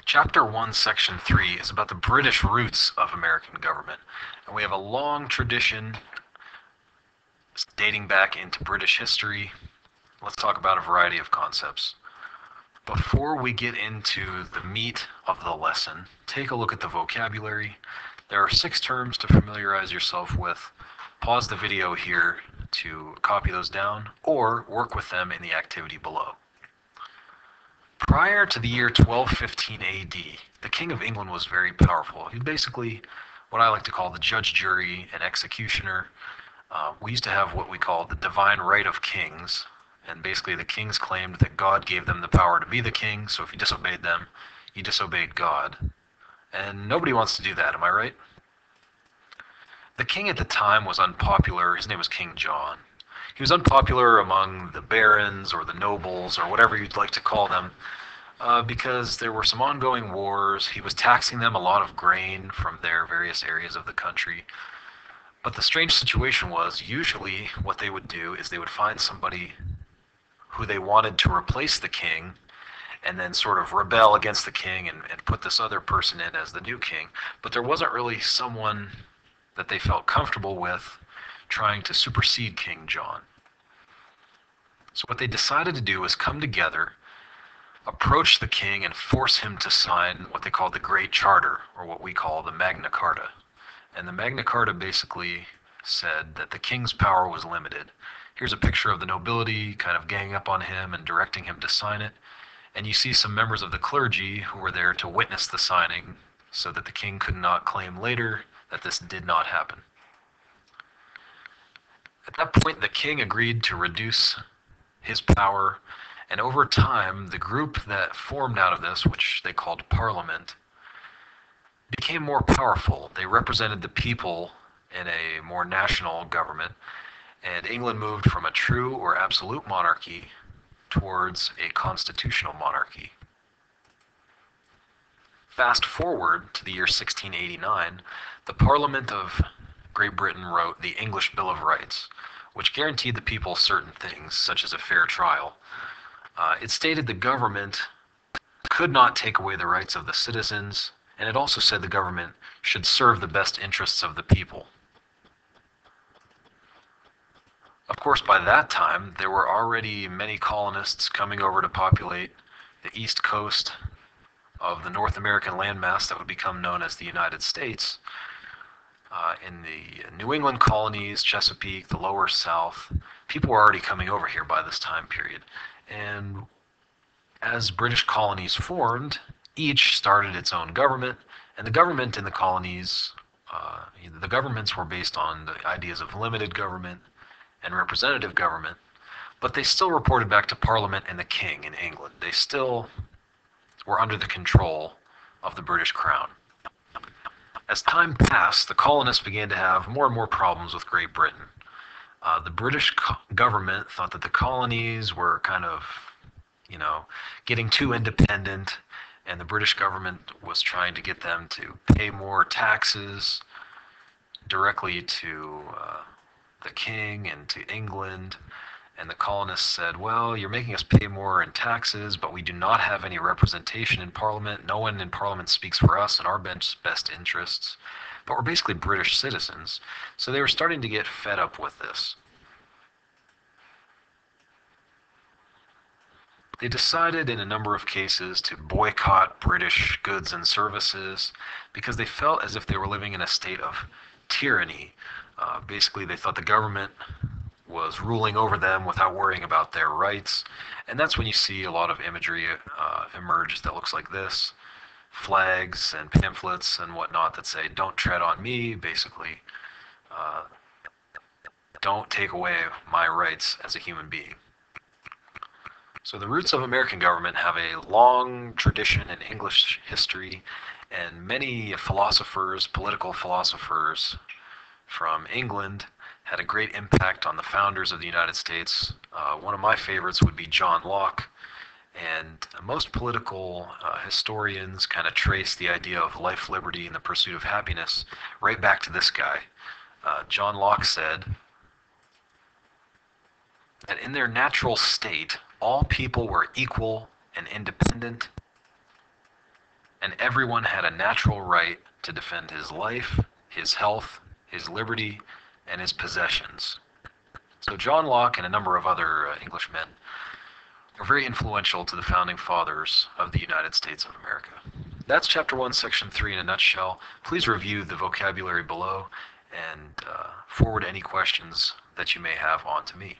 Chapter 1, Section 3 is about the British roots of American government, and we have a long tradition dating back into British history. Let's talk about a variety of concepts. Before we get into the meat of the lesson, take a look at the vocabulary. There are 6 terms to familiarize yourself with. Pause the video here to copy those down, or work with them in the activity below. Prior to the year 1215 AD, the King of England was very powerful. He was basically what I like to call the judge, jury, and executioner. We used to have what we call the divine right of kings, and basically the kings claimed that God gave them the power to be the king, so if you disobeyed them, you disobeyed God. And nobody wants to do that, am I right? The king at the time was unpopular. His name was King John. He was unpopular among the barons or the nobles or whatever you'd like to call them because there were some ongoing wars. He was taxing them a lot of grain from their various areas of the country. But the strange situation was usually what they would do is they would find somebody who they wanted to replace the king and then sort of rebel against the king and put this other person in as the new king. But there wasn't really someone that they felt comfortable with trying to supersede King John. So what they decided to do was come together, approach the king, and force him to sign what they called the Great Charter, or what we call the Magna Carta. And the Magna Carta basically said that the king's power was limited. Here's a picture of the nobility kind of ganging up on him and directing him to sign it. And you see some members of the clergy who were there to witness the signing so that the king could not claim later that this did not happen. At that point, the king agreed to reduce his power, and over time, the group that formed out of this, which they called Parliament, became more powerful. They represented the people in a more national government, and England moved from a true or absolute monarchy towards a constitutional monarchy. Fast forward to the year 1689, the Parliament of Great Britain wrote the English Bill of Rights, which guaranteed the people certain things, such as a fair trial. It stated the government could not take away the rights of the citizens, and it also said the government should serve the best interests of the people. Of course, by that time, there were already many colonists coming over to populate the east coast of the North American landmass that would become known as the United States. In the New England colonies, Chesapeake, the lower South, people were already coming over here by this time period. And as British colonies formed, each started its own government, and the government in the colonies, the governments were based on the ideas of limited government and representative government, but they still reported back to Parliament and the King in England. They still were under the control of the British Crown. As time passed, the colonists began to have more and more problems with Great Britain. The British government thought that the colonies were kind of, getting too independent, and the British government was trying to get them to pay more taxes directly to the king and to England. And the colonists said, well, you're making us pay more in taxes, but we do not have any representation in Parliament. No one in Parliament speaks for us and our best interests. But we're basically British citizens. So they were starting to get fed up with this. They decided in a number of cases to boycott British goods and services because they felt as if they were living in a state of tyranny. Basically, they thought the government was ruling over them without worrying about their rights. And that's when you see a lot of imagery emerge that looks like this. Flags and pamphlets and whatnot that say, don't tread on me, basically. Don't take away my rights as a human being. So the roots of American government have a long tradition in English history, and many philosophers, political philosophers from England had a great impact on the founders of the United States. One of my favorites would be John Locke, and most political historians kind of trace the idea of life, liberty, and the pursuit of happiness right back to this guy. John Locke said that in their natural state, all people were equal and independent, and everyone had a natural right to defend his life, his health, his liberty, and his possessions. So John Locke and a number of other Englishmen were very influential to the founding fathers of the United States of America. That's Chapter 1, Section 3 in a nutshell. Please review the vocabulary below and forward any questions that you may have on to me.